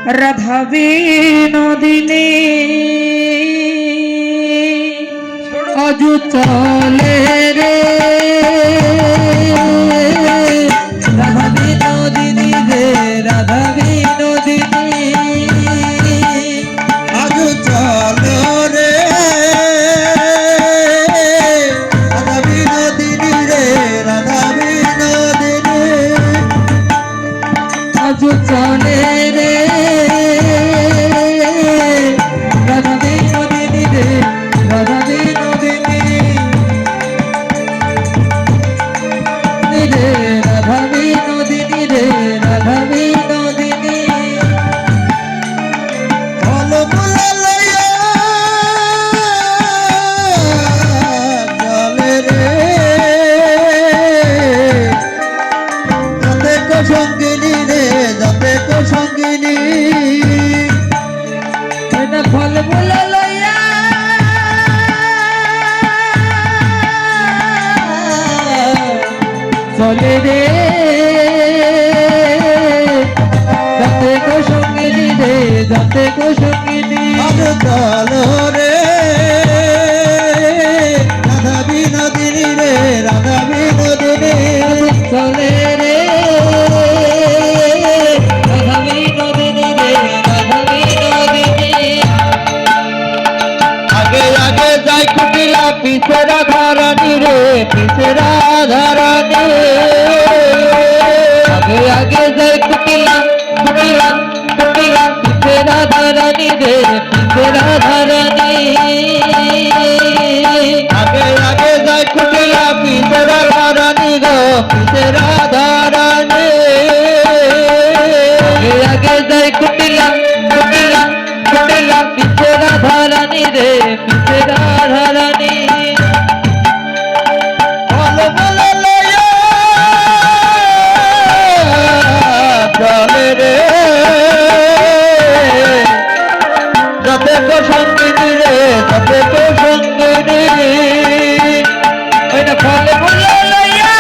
রাধা বিনোদিনী অজু চলে রে রাধা বিনোদিনী রে রাধা বিনোদিনী অজু চলে রে রাধা বিনোদিনী রে রাধা বিনোদিনী অজু চলে রে রাধা বিনোদিনী রে রাধা বিনোদিনী রে রাধা বিনোদিনী রে রাধা বিনোদিনী ফল মূল লইয়া চলে রে যাতে কো সঙ্গিনী রে যাতে কো সঙ্গিনী ফল মূল লইয়া চলে রে যাতে কো সঙ্গিনী রে যাতে কো সঙ্গিনী অজু চলো রে রাধা বিনোদিনী রে রাধা বিনোদিনী চলে রে রাধা বিনোদিনী রে রাধা বিনোদিনী আগে আগে যাই কুটিলা পিছে রাধা রানী রে পিছে রাধা রানী আগে আগে যাই কুটিলা কুটিলা কুটিলা পিছে রাধা রানী রে পিছে রাধা রানী আগে আগে যাই কুটিলা পিছে রাধা রানী গো পিছে রাধা রানী আগে আগে যাই কুটিলা কুটিলা কুটিলা পিছে রাধা রানী রে পিছে রাধা রানী ফল মূল লইয়া চলে রে যাতে কো সঙ্গিনী রে যাতে কো সঙ্গিনী ওইটা ফল মূল লইয়া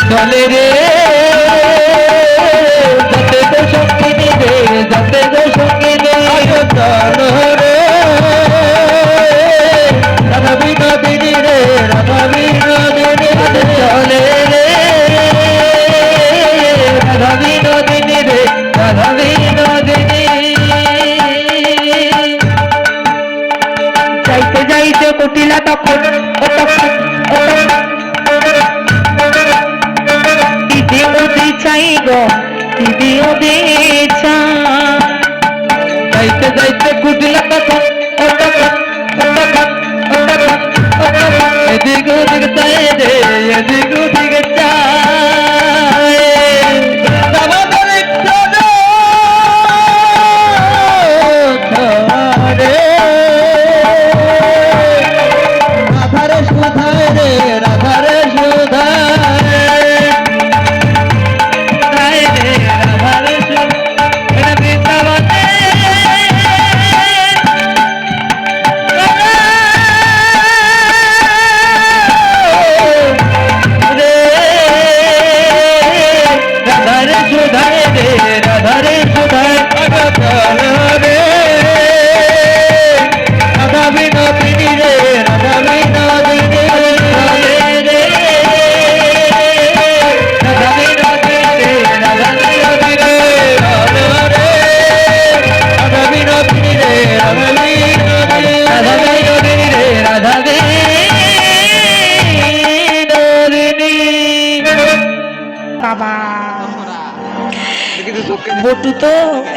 চলে রে যাতে তো সঙ্গিনী রে যাতে তো সঙ্গিনী চলো রে রাধা বিনোদিনী রে রাধা বিনোদিনী চলে রে রাধা বিনোদিনী রে রাধা বিনোদিনী যাইতে যাইতে কুটিলা তখন দিদি ওদি চাই গো দিদি ওদি যাইতে যাইতে কুটিলা তখন এদিক ওদিক চাই রে এদিক ওদিক চাই আমাদের চলো রে রাধারে সুধায় রে রাধারে সুধায় চাই রে রাধারে এটা বৃন্দাবনে রে রাধারে সুধায় রে রাধারে সুধায় চলো রে রাধা বিনোদিনী রে রাধা বিনোদিনী চলে রে রাধা বিনোদিনী রে রাধা বিনোদিনী রে চলো রে রাধা বিনোদিনী রে রাধা বিনোদিনী রাধা বিনোদিনী রে রাধা বিনোদিনী বাবা বটু তো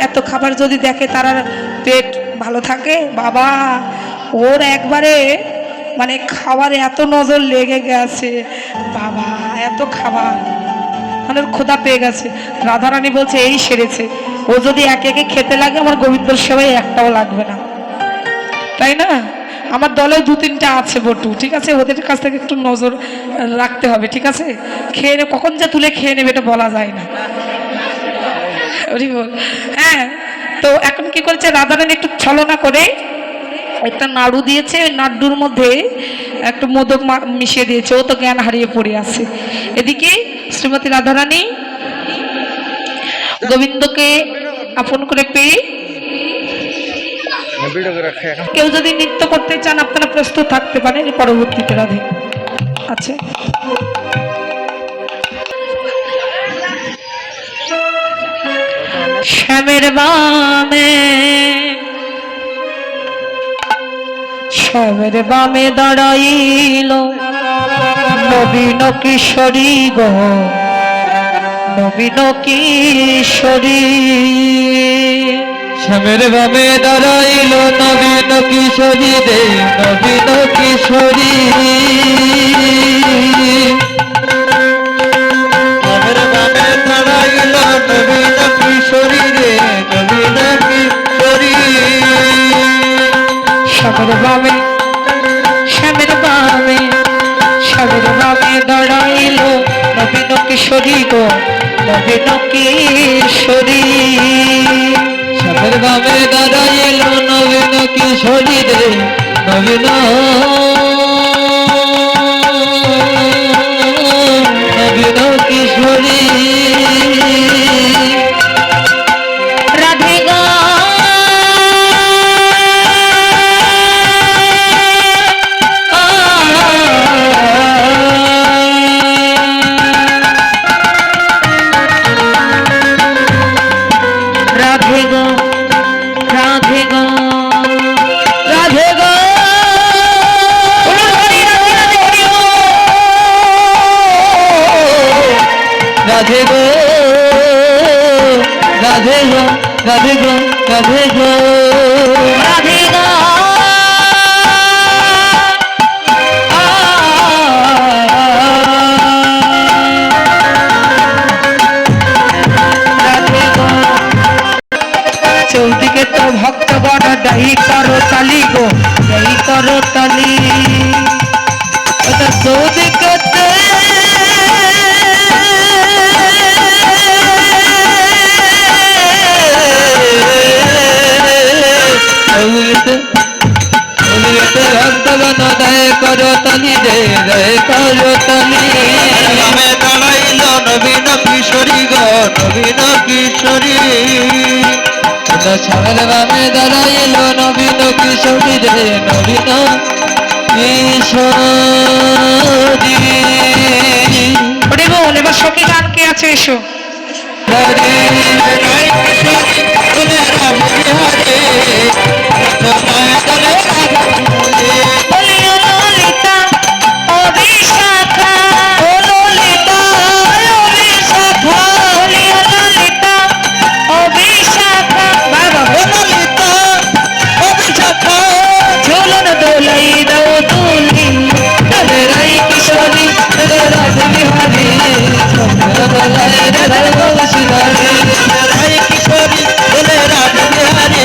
এত খাবার যদি দেখে তার আর পেট ভালো থাকে বাবা ওর একবারে মানে খাবারে এত নজর লেগে গেছে বাবা এত খাবার মানে ওর ক্ষুধা পেয়ে গেছে রাধারানী বলছে এই সেরেছে ও যদি একে একে খেতে লাগে আমার গোবিন্দর সেবাই একটাও লাগবে না তাই না আমার দলে দু তিনটা আছে বটু ঠিক আছে ওদের কাছ থেকে একটু নজর রাখতে হবে ঠিক আছে খেয়ে নে কখন যে তুলে খেয়ে নেবে এটা বলা যায় না হরি বল হ্যাঁ তো এখন কি করেছে রাধারানী একটু ছলনা করে একটা নাড়ু দিয়েছে, ওই নাড়ুর মধ্যে একটু মোদক মিশিয়ে দিয়েছে, ও তো জ্ঞান হারিয়ে পড়ে আছে। এদিকে শ্রীমতী রাধারানী গোবিন্দকে আপন করে পেয়ে, কেউ যদি নৃত্য করতে চান আপনারা প্রস্তুত থাকতে পারেন পরবর্তীতে। রাধে আছে শ্যামের বামে, শ্যামের বামে দাঁড়াইল নবীন কিশোরী গো, নবীন কিশোরী। শ্যামের বামে দাঁড়াইল নবীন কিশোরী রে, নবীন কিশোরী। শ্যামের বামে দাঁড়াইল নবীন কিশোরী রে, নবীন কিশোরী। শ্যামের বামে, শ্যামের বামে, শ্যামের বামে দাঁড়াইল নবীন কিশোরী গো, নবীন কিশোরী। শ্যামের বামে দাঁড়াইল নবীন কিশোরী রে, নবীন নবীন কিশোরী। রাধে গো রাধে গো, রাধে গো, রাধে গো। রাধে গো, রাধে গো, রাধে গো, রাধে গো, রাধে গো। রাধে গো। চৌদিকে তো ভক্ত বড় দায়ী করো তালি গো, দায়ী করো তালি। চৌদিকে ভক্তগণ দয় করো তলি রে, দয় করো তলি। বামে দাঁড়াইল নবীন কিশোরী গো, নবীন কিশোরী। শ্যামের বামে দাঁড়াইল নবীন কিশোরী রে, নবীন কিশোরী। বল এবার সখী গান কে আছে এসো। হরে হরে হরে বলিও ললিতা ও বিশাখা, ও ললিতা ও বিশাখা, বলিও ললিতা ও বিশাখা। বাবা ও ললিতা ও বিশাখা, ঝুলন দোলাই দাও দুলি, তবে রাই কিশোরী তবে রাজ বিহারী, রাই কিশোরী বলে রাজ বিহারী।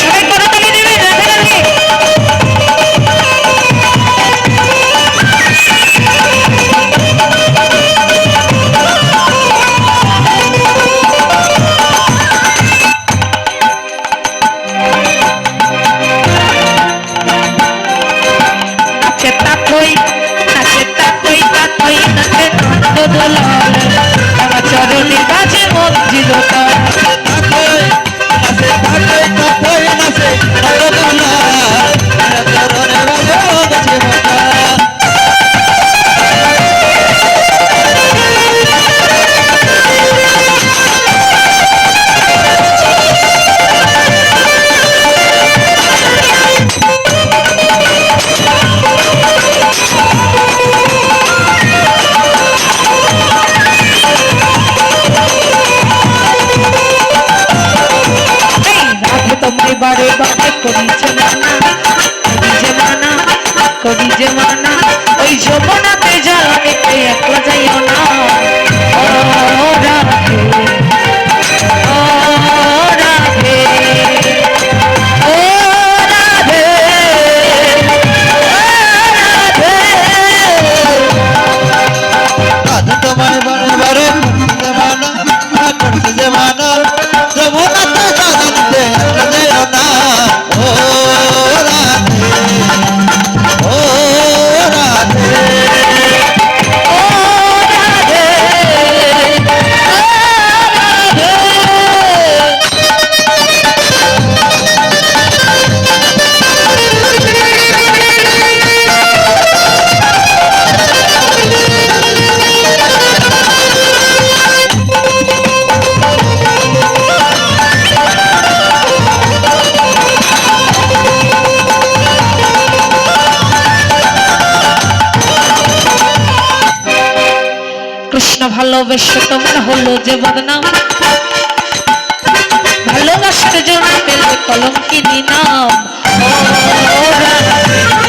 সবাই করতালি দেবে। রাধে রাধে। নাচে তাতই, নাচে তাতই, তাতই নাচে নন্দ দোলাল, আমার চরণে বাজে মঞ্জিল তাল। তোমায় বারে বারে করিছে মানা, করিছে মানা, করিছে মানা। ওই যমুনাতে জল নিতে একলা যাইও না। ও রাধে, ও রাধে, ও রাধে। ভালোবেসে তোমার হলো যে বদনাম, ভালোবাসার জন্য পেলে কলঙ্কিনী নাম। ও রাধে